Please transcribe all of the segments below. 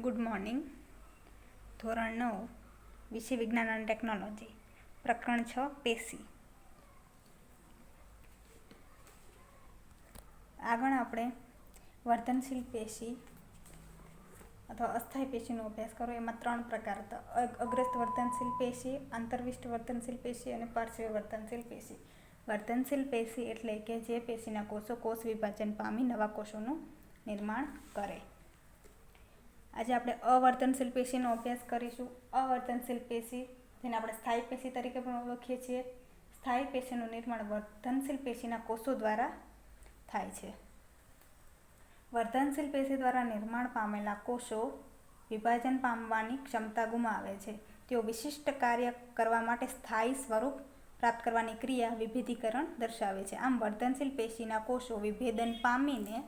Good morning. ધોરણ 9 વિષય વિજ્ઞાન અને ટેકનોલોજી, પ્રકરણ 6 પેશી. આગળ આપણે વર્ધનશીલ પેશી અથવા અસ્થાયી પેશીનો અભ્યાસ કરો. એમાં 3 પ્રકાર હતા: અગ્રસ્થ વર્ધનશીલ પેશી, આંતરવિષ્ટ વર્ધનશીલ પેશી અને પાર્શ્વીય વર્ધનશીલ પેશી. વર્ધનશીલ પેશી એટલે કે જે પેશીના કોષો કોષ વિભાજન પામી નવા કોષોનું નિર્માણ કરે. આજે આપણે અવર્ધનશીલ પેશીનો અભ્યાસ કરીશું. અવર્ધનશીલ પેશી, જેને આપણે સ્થાયી પેશી તરીકે પણ ઓળખીએ છીએ. સ્થાયી પેશીનું નિર્માણ વર્ધનશીલ પેશીના કોષો દ્વારા થાય છે. વર્ધનશીલ પેશી દ્વારા નિર્માણ પામેલા કોષો વિભાજન પામવાની ક્ષમતા ગુમાવે છે. તેઓ વિશિષ્ટ કાર્ય કરવા માટે સ્થાયી સ્વરૂપ પ્રાપ્ત કરવાની ક્રિયા વિભેદીકરણ દર્શાવે છે. આમ વર્ધનશીલ પેશીના કોષો વિભેદન પામીને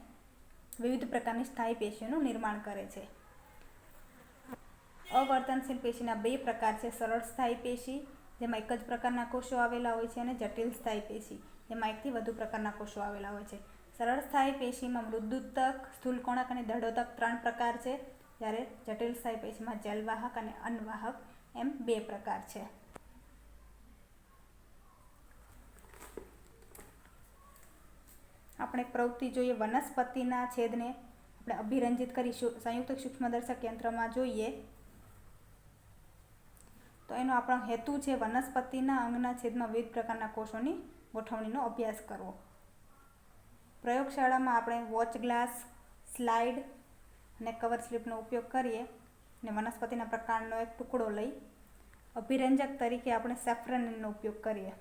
વિવિધ પ્રકારની સ્થાયી પેશીઓનું નિર્માણ કરે છે. અવર્ધનશીલ પેશીના 2 પ્રકાર છે: સરળ સ્થાયી પેશી, જેમાં એક જ પ્રકારના કોષો આવેલા હોય છે, અને જટિલ સ્થાયી પેશી, જેમાં એકથી વધુ પ્રકારના કોષો આવેલા હોય છે. સરળ સ્થાયી પેશીમાં મૃદુતક, સ્થૂલકોણક અને દળોતક 3 પ્રકાર છે, જ્યારે જટિલ સ્થાયી પેશીમાં જલવાહક અને અનવાહક એમ 2 પ્રકાર છે. આપણે પ્રવૃત્તિ જોઈએ. વનસ્પતિના છેદને આપણે અભિરંજિત કરી સંયુક્ત સૂક્ષ્મદર્શક યંત્રમાં જોઈએ તો એનો આપણો હેતુ છે વનસ્પતિના અંગના છેદમાં વિવિધ પ્રકારના કોષોની ગોઠવણીનો અભ્યાસ કરવો. પ્રયોગશાળામાં આપણે વોચ ગ્લાસ, સ્લાઇડ અને કવર સ્લિપનો ઉપયોગ કરીએ અને વનસ્પતિના પ્રકારનો એક ટુકડો લઈ અભિરંજક તરીકે આપણે સેફ્રનનો ઉપયોગ કરીએ.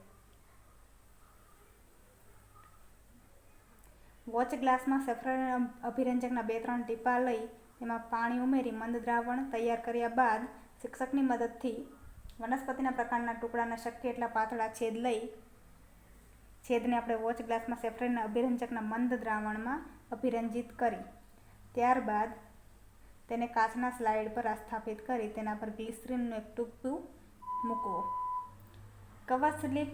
વોચ ગ્લાસમાં સેફ્રન અભિરંજકના 2-3 ટીપા લઈ તેમાં પાણી ઉમેરી મંદ દ્રાવણ તૈયાર કર્યા બાદ શિક્ષકની મદદથી વનસ્પતિના પ્રકારના ટુકડાના શક્ય એટલા પાતળા છેદને આપણે વોચ ગ્લાસમાં સેફ્રનના અભિરંજકના મંદ દ્રાવણમાં અભિરંજિત કરી ત્યારબાદ તેને કાચના સ્લાઇડ પર સ્થાપિત કરી તેના પર ગ્લિસરીનનું એક ટીપું મૂકવો. કવર સ્લિપ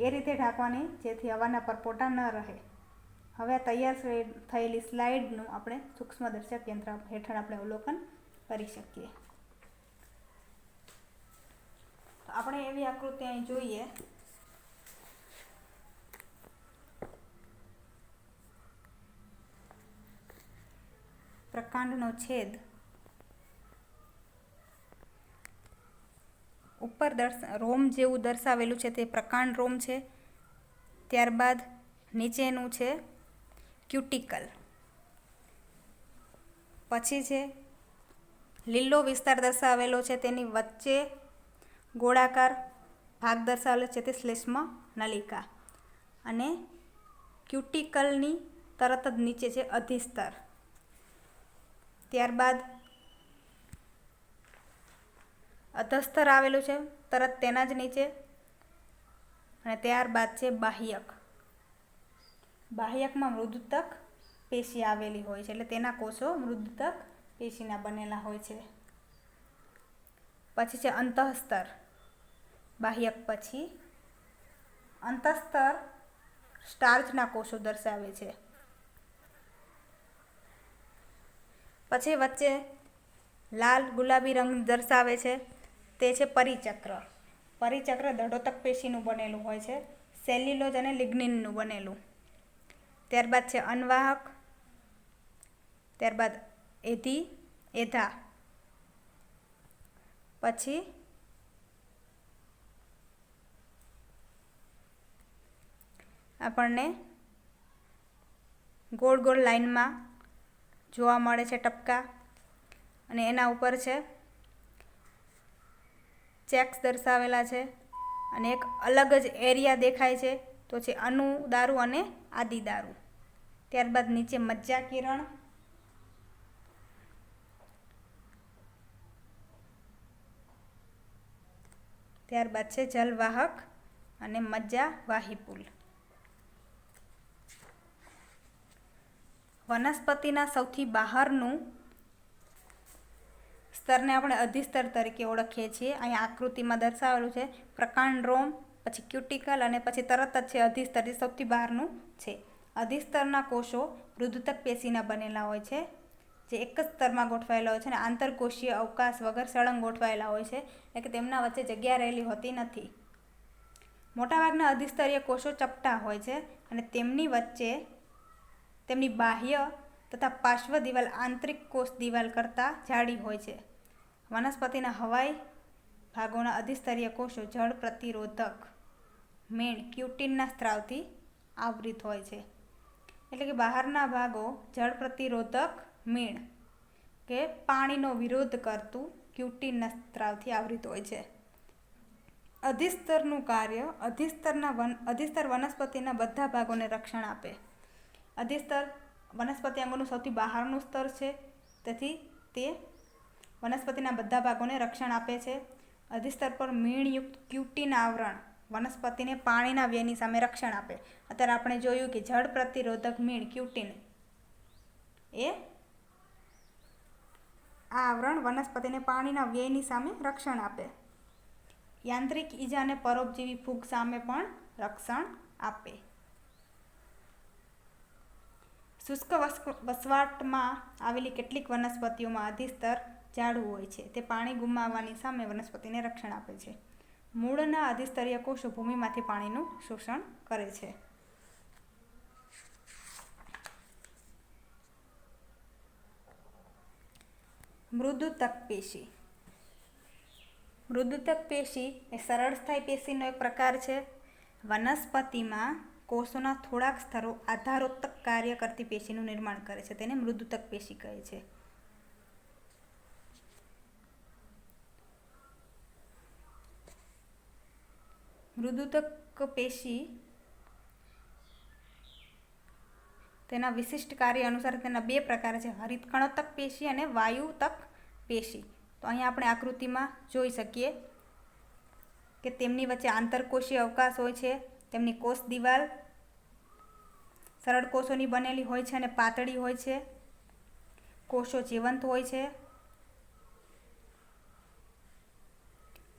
એ રીતે ઢાંકવાની જેથી હવાના પરપોટા ન રહે. હવે આ તૈયાર થયેલી સ્લાઇડનું આપણે સૂક્ષ્મદર્શક યંત્ર હેઠળ આપણે અવલોકન કરી શકીએ. તો આપણે એવી આકૃતિ અહીં જોઈએ. પ્રકાંડનો છેદ ઉપર રોમ જેવું દર્શાવેલું છે તે પ્રકાંડ રોમ છે. ત્યારબાદ નીચેનું છે ક્યુટિકલ. પછી છે લીલો વિસ્તાર દર્શાવેલો છે, તેની વચ્ચે ગોળાકાર ભાગ દર્શાવેલો છે તે શ્લેષ્મ નલિકા, અને ક્યુટિકલની તરત જ નીચે છે અધિસ્તર. ત્યારબાદ અધસ્તર આવેલું છે તરત તેના જ નીચે, અને ત્યારબાદ છે બાહ્યક. બાહ્યકમાં મૃદુતક પેશી આવેલી હોય છે, એટલે તેના કોષો મૃદુતક પેશીના બનેલા હોય છે. પછી છે અંતઃસ્તર. બાહ્યક પછી અંતઃસ્તર સ્ટાર્ચના કોષો દર્શાવે છે. પછી વચ્ચે લાલ ગુલાબી રંગ દર્શાવે છે તે છે પરિચક્ર. પરિચક્ર દળોતક પેશીનું બનેલું હોય છે, સેલ્યુલોઝ અને લિગ્નિનનું બનેલું. ત્યારબાદ છે અનવાહક. ત્યારબાદ એધા. પછી આપણને ગોળ ગોળ લાઈનમાં જોવા મળે છે ટપકા, અને એના ઉપર છે ચેક્સ દર્શાવેલા છે, અને એક અલગ જ એરિયા દેખાય છે તો છે અનુદારું અને આદિદારું. ત્યારબાદ નીચે મજ્જા કિરણ. ત્યારબાદ છે જલવાહક અને મજ્જા વાહિપુલ. વનસ્પતિના સૌથી બહારનું સ્તરને આપણે અધિસ્તર તરીકે ઓળખીએ છીએ. અહીંયા આકૃતિમાં દર્શાવેલું છે પ્રકાંડ રોમ, પછી ક્યુટિકલ, અને પછી તરત જ છે અધિસ્તર, જે સૌથી બહારનું છે. અધિસ્તરના કોષો મૃદુતક પેશીના બનેલા હોય છે, જે એક જ સ્તરમાં ગોઠવાયેલા હોય છે અને આંતરકોષીય અવકાશ વગર સળંગ ગોઠવાયેલા હોય છે, એટલે કે તેમના વચ્ચે જગ્યા રહેલી હોતી નથી. મોટાભાગના અધિસ્તરીય કોષો ચપટા હોય છે અને તેમની વચ્ચે તેમની બાહ્ય તથા પાર્શ્વ દિવાલ આંતરિક કોષ દિવાલ કરતાં જાડી હોય છે. વનસ્પતિના હવાઈ ભાગોના અધિસ્તરીય કોષો જળ પ્રતિરોધક મીણ ક્યુટિનના સ્ત્રાવથી આવૃત હોય છે. એટલે કે બહારના ભાગો જળ પ્રતિરોધક મીણ કે પાણીનો વિરોધ કરતું ક્યુટિનના સ્ત્રાવથી આવૃત હોય છે. અધિસ્તરનું કાર્ય અધિસ્તર વનસ્પતિના બધા ભાગોને રક્ષણ આપે. અધિસ્તર વનસ્પતિ અંગોનું સૌથી બહારનું સ્તર છે, તેથી તે વનસ્પતિના બધા ભાગોને રક્ષણ આપે છે. અધિસ્તર પર મીણયુક્ત ક્યુટિન આવરણ વનસ્પતિને પાણીના વ્યયની સામે રક્ષણ આપે. અત્યારે આપણે જોયું કે જળ પ્રતિરોધક મીણ ક્યુટિન એ આ આવરણ વનસ્પતિને પાણીના વ્યયની સામે રક્ષણ આપે. યાંત્રિક ઈજા અને પરોપજીવી ફૂગ સામે પણ રક્ષણ આપે. શુષ્ક વસવાટમાં આવેલી કેટલીક વનસ્પતિઓમાં અધિસ્તર જાડું હોય છે. તે પાણી ગુમાવવાની સામે વનસ્પતિને રક્ષણ આપે છે. મૂળના અધિસ્તરીય કોષો ભૂમિમાંથી પાણીનું શોષણ કરે છે. મૃદુતક પેશી. મૃદુતક પેશી એ સરળ સ્થાયી પેશીનો એક પ્રકાર છે. વનસ્પતિમાં કોષોના થોડાક સ્તરો આધારોત્તક કાર્ય કરતી પેશીનું નિર્માણ કરે છે. તેને મૃદુતક પેશી કહે છે. મૃદુતક પેશી તેના વિશિષ્ટ કાર્ય અનુસાર તેના બે પ્રકાર છે, હરિતકણોત્તક પેશી અને વાયુતક પેશી. તો અહીંયા આપણે આકૃતિમાં જોઈ શકીએ કે તેમની વચ્ચે આંતરકોષીય અવકાશ હોય છે. તેમની કોષ દિવાલ સરળ કોષોની બનેલી હોય છે અને પાતળી હોય છે. કોષો જીવંત હોય છે.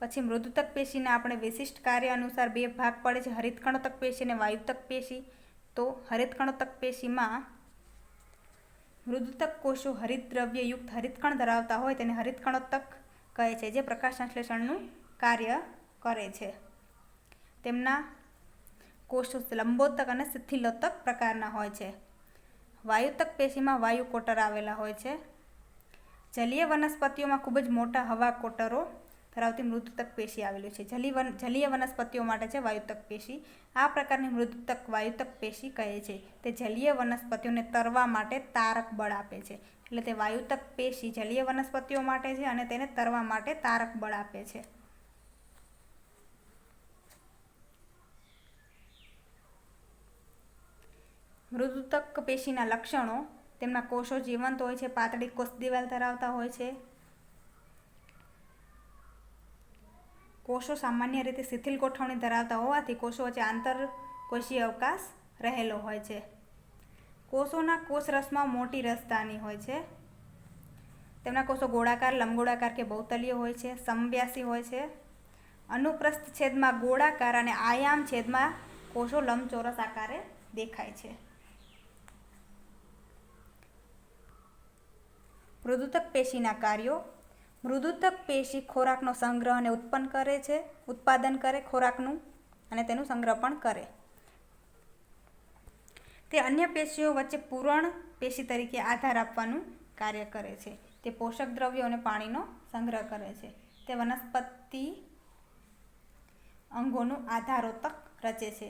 પછી મૃદુતક પેશીના આપણે વિશિષ્ટ કાર્ય અનુસાર બે ભાગ પડે છે, હરિતકણોત્તક પેશી અને વાયુતક પેશી. તો હરિતકણોત્તક પેશીમાં મૃદુતક કોષો હરિતદ્રવ્યયુક્ત હરિતકણ ધરાવતા હોય તેને હરિતકણોત્તક કહે છે, જે પ્રકાશ સંશ્લેષણનું કાર્ય કરે છે. તેમના કોષો લંબોતક અને શિથિલોતક પ્રકારના હોય છે. વાયુતક પેશીમાં વાયુ કોટર આવેલા હોય છે. જલીય વનસ્પતિઓમાં ખૂબ જ મોટા હવા કોટરો ધરાવતી મૃદુતક પેશી આવેલી છે. જલીય વનસ્પતિઓ માટે છે વાયુતક પેશી. આ પ્રકારની મૃદુતક વાયુતક પેશી કહે છે. તે જલીય વનસ્પતિઓને તરવા માટે તારક બળ આપે છે. એટલે તે વાયુતક પેશી જલીય વનસ્પતિઓ માટે છે અને તેને તરવા માટે તારક બળ આપે છે. મૃદુતક પેશીના લક્ષણો: તેમના કોષો જીવંત હોય છે, પાતળી કોષ દિવાલ ધરાવતા હોય છે. કોષો સામાન્ય રીતે શિથિલ ગોઠવણી ધરાવતા હોવાથી કોષો વચ્ચે આંતરકોષીય અવકાશ રહેલો હોય છે. કોષોના કોષરસમાં મોટી રસધાની હોય છે. તેમના કોષો ગોળાકાર, લંબગોળાકાર કે બહુતલીય હોય છે. સમવ્યાસી હોય છે. અનુપ્રસ્થ છેદમાં ગોળાકાર અને આયામ છેદમાં કોષો લંબચોરસ આકારે દેખાય છે. મૃદુતક પેશીના કાર્યો: મૃદુતક પેશી ખોરાકનો સંગ્રહ અને ઉત્પાદન કરે ખોરાકનું અને તેનું સંગ્રહ પણ કરે. તે અન્ય પેશીઓ વચ્ચે પૂરણ પેશી તરીકે આધાર આપવાનું કાર્ય કરે છે. તે પોષક દ્રવ્યો અને પાણીનો સંગ્રહ કરે છે. તે વનસ્પતિ અંગોનું આધારોતક રચે છે.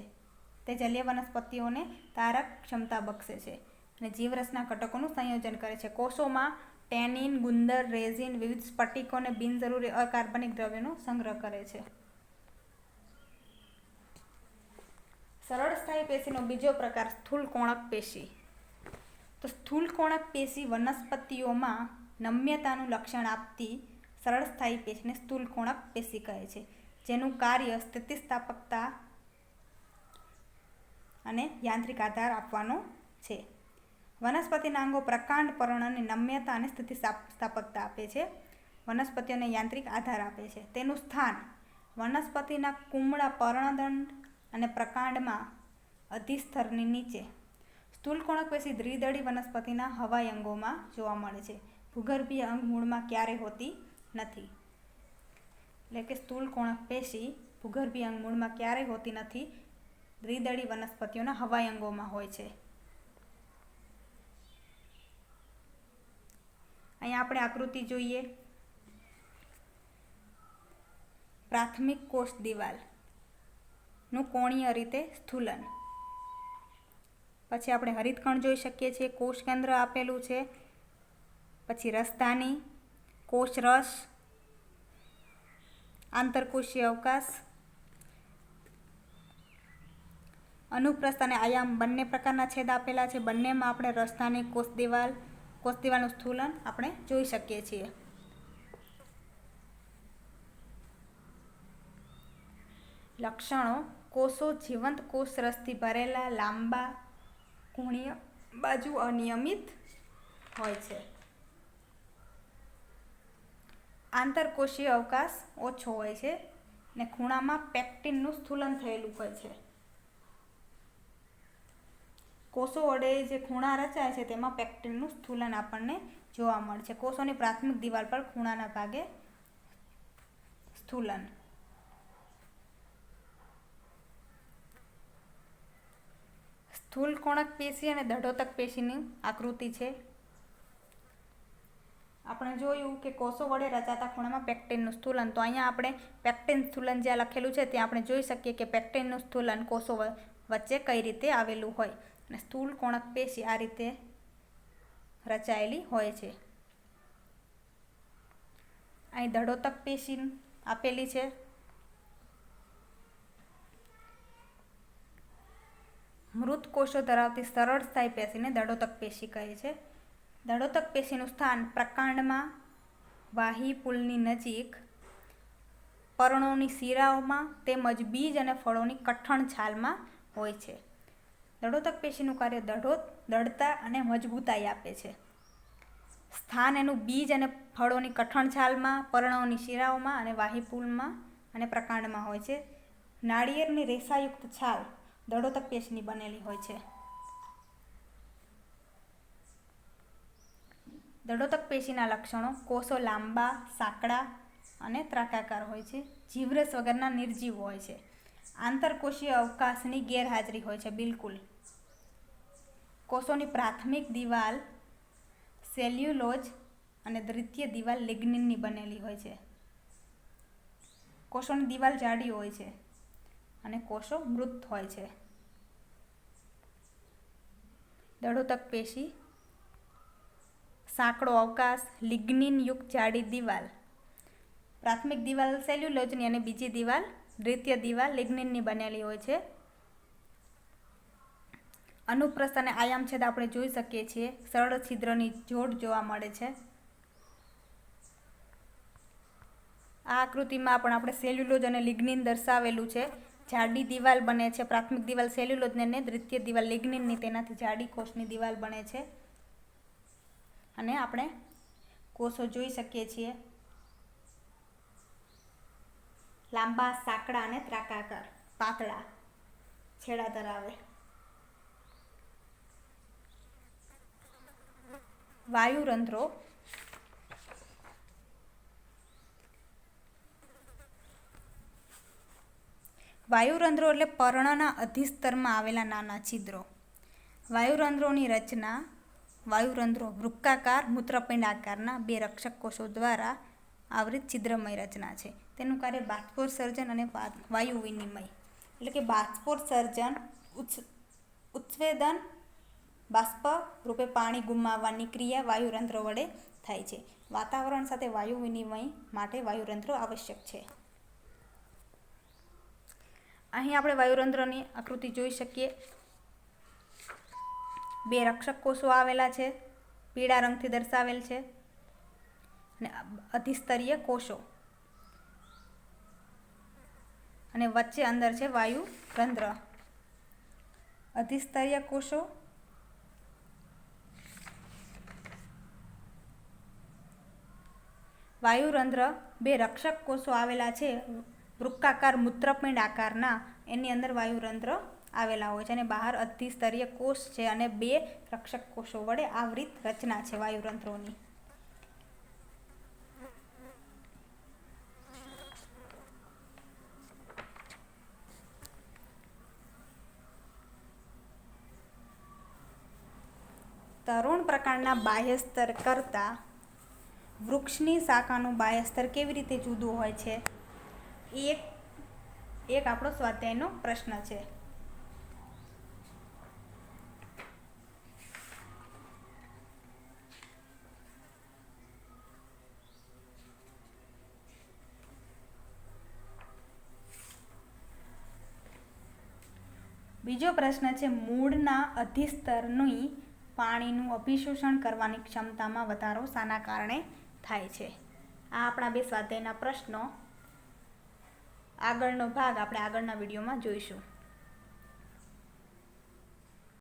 તે જલીય વનસ્પતિઓને તારક ક્ષમતા બક્ષે છે અને જીવરસના ઘટકોનું સંયોજન કરે છે. કોષોમાં ટેનિન, ગુંદર, રેઝિન, વિવિધ સ્ફટિકો અને બિનજરૂરી અકાર્બનિક દ્રવ્યોનો સંગ્રહ કરે છે. સરળ સ્થાયી પેશીનો બીજો પ્રકાર સ્થૂલ કોણક પેશી. તો સ્થૂલ કોણક પેશી વનસ્પતિઓમાં નમ્યતાનું લક્ષણ આપતી સરળ સ્થાયી પેશીને સ્થૂલ કોણક પેશી કહે છે, જેનું કાર્ય સ્થિતિસ્થાપકતા અને યાંત્રિક આધાર આપવાનો છે. વનસ્પતિના અંગો પ્રકાંડ પર્ણને નમ્યતા અને સ્થિતિસ્થાપકતા આપે છે. વનસ્પતિઓને યાંત્રિક આધાર આપે છે. તેનું સ્થાન વનસ્પતિના કુમળા પર્ણદંડ અને પ્રકાંડમાં અધિસ્તરની નીચે સ્થૂલકોણક પેશી દ્વિદળી વનસ્પતિના હવાઈ અંગોમાં જોવા મળે છે. ભૂગર્ભીય અંગ મૂળમાં ક્યારેય હોતી નથી. એટલે કે સ્થૂલકોણક પેશી ભૂગર્ભીય અંગ મૂળમાં ક્યારેય હોતી નથી. દ્વિદળી વનસ્પતિઓના હવાઈ અંગોમાં હોય છે. અહીંયા આપણે આકૃતિ જોઈએ. પ્રાથમિક કોષ દિવાલનું કોણીય રીતે સ્થૂલન. પછી આપણે હરિતકણ જોઈ શકીએ છીએ. કોષ કેન્દ્ર આપેલું છે. પછી રસધાની, કોષરસ, આંતરકોષીય અવકાશ, અનુપ્રસ્થ અને આયામ બંને પ્રકારના છેદ આપેલા છે. બંનેમાં આપણે રસધાની, કોષ દિવાલનું સ્થૂલન આપણે જોઈ શકીએ છીએ. લક્ષણો: કોષો જીવંત કોષરસથી ભરેલા, લાંબા, કોણીય બાજુ અનિયમિત હોય છે. આંતરકોષીય અવકાશ ઓછો હોય છે અને ખૂણામાં પેક્ટિનનું સ્થૂલન થયેલું હોય છે. કોષો વડે જે ખૂણા રચાય છે તેમાં પેક્ટિનનું સ્થૂલન આપણને જોવા મળે છે. કોષોની પ્રાથમિક દિવાલ પર ખૂણાના ભાગે સ્થૂલન. સ્થૂલકોણક પેશી અને દઢોતક પેશીની આકૃતિ છે. આપણે જોયું કે કોષો વડે રચાતા ખૂણામાં પેક્ટિનનું સ્થૂલન. તો અહીંયા આપણે પેક્ટિન સ્થૂલન જ્યાં લખેલું છે ત્યાં આપણે જોઈ શકીએ કે પેક્ટિનનું સ્થૂલન કોષો વચ્ચે કઈ રીતે આવેલું હોય. અને સ્થૂલકોણક પેશી આ રીતે રચાયેલી હોય છે. અહીં દઢોતક પેશી આપેલી છે. મૃત કોષો ધરાવતી સરળ સ્થાયી પેશીને દઢોતક પેશી કહે છે. દઢોતક પેશીનું સ્થાન પ્રકાંડમાં, વાહી પુલની નજીક, પર્ણોની શિરાઓમાં તેમજ બીજ અને ફળોની કઠણ છાલમાં હોય છે. દઢોતક પેશીનું કાર્ય દૃઢતા અને મજબૂતાઈ આપે છે. સ્થાન એનું બીજ અને ફળોની કઠણ છાલમાં, પર્ણોની શિરાઓમાં અને વાહી પુલમાં અને પ્રકાંડમાં હોય છે. નાળિયેરની રેસાયુક્ત છાલ દઢોતક પેશીની બનેલી હોય છે. દઢોતક પેશીના લક્ષણો: કોષો લાંબા, સાંકડા અને ત્રાકાકાર હોય છે. જીવરસ વગરના નિર્જીવ હોય છે. આંતરકોષીય અવકાશની ગેરહાજરી હોય છે બિલકુલ. કોષોની પ્રાથમિક દિવાલ સેલ્યુલોજ અને દ્વિતીય દિવાલ લિગ્નિનની બનેલી હોય છે. કોષોની દિવાલ જાડી હોય છે અને કોષો મૃત હોય છે. દઢોતક પેશી સાંકડો અવકાશ, લિગ્નિન યુક્ત જાડી દિવાલ. પ્રાથમિક દિવાલ સેલ્યુલોજની અને બીજી દિવાલ દ્વિતીય દિવાલ લિગ્નિનની બનેલી હોય છે. અનુપ્રસ્થ અને આયામ છેદ આપણે જોઈ શકીએ છીએ. સરળ છિદ્રની જોડ જોવા મળે છે. આ આકૃતિમાં પણ આપણે સેલ્યુલોજ અને લિગ્નિન દર્શાવેલું છે. જાડી દિવાલ બને છે. પ્રાથમિક દિવાલ સેલ્યુલોજને ને દ્વિતીય દિવાલ લિગ્નિનની, તેનાથી જાડી કોષની દિવાલ બને છે. અને આપણે કોષો જોઈ શકીએ છીએ લાંબા, સાંકડા અને ત્રાકાકાર, પાતળા છેડા ધરાવે. વાયુરંધ્રો: વાયુરંધ્રો એટલે પર્ણના અધિસ્તરમાં આવેલા નાના છિદ્રો. વાયુરંધ્રોની રચના: વાયુરંધ્રો વૃક્કાકાર, મૂત્રપિંડ આકારના બે રક્ષક કોષો દ્વારા આવરિત છિદ્રમય રચના છે. તેનું કાર્ય બાષ્પોત્સર્જન અને વાયુ વિનિમય. એટલે કે બાષ્પોત્સર્જન, ઉત્સેદન, બાષ્પ રૂપે પાણી ગુમાવવાની ક્રિયા વાયુરંધ્રો વડે થાય છે. વાતાવરણ સાથે વાયુ વિનિમય માટે વાયુરંધ્રો આવશ્યક છે. અહીં આપણે વાયુરંધ્રોની આકૃતિ જોઈ શકીએ. બે રક્ષક કોષો આવેલા છે, પીળા રંગથી દર્શાવેલ છે. અને અધિસ્તરીય કોષો અને વચ્ચે અંદર છે વાયુરંધ્ર. અધિસ્તરીય કોષો વાયુરંધ્ર બે રક્ષક કોષો આવેલા છે વૃક્કાકાર, મૂત્રપિંડ આકારના. એની અંદર વાયુરંધ્ર આવેલા હોય છે અને બહાર અધિસ્તરીય કોષ છે અને 2 રક્ષક કોષો વડે આવૃત રચના છે વાયુતંત્રોની. તરુણ પ્રકારના બાહ્ય સ્તર કરતાં વૃક્ષની શાખાનું બાહ્ય સ્તર કેવી રીતે જુદું હોય છે? એક આપણો સ્વાધ્યાયનો પ્રશ્ન છે. બીજો પ્રશ્ન છે, મૂળના અધિસ્તરની પાણીનું અભિશોષણ કરવાની ક્ષમતામાં વધારો શાના કારણે થાય છે? આ આપણા 2 સ્વાધ્યાયના પ્રશ્નો. આગળનો ભાગ આપણે આગળના વિડીયોમાં જોઈશું.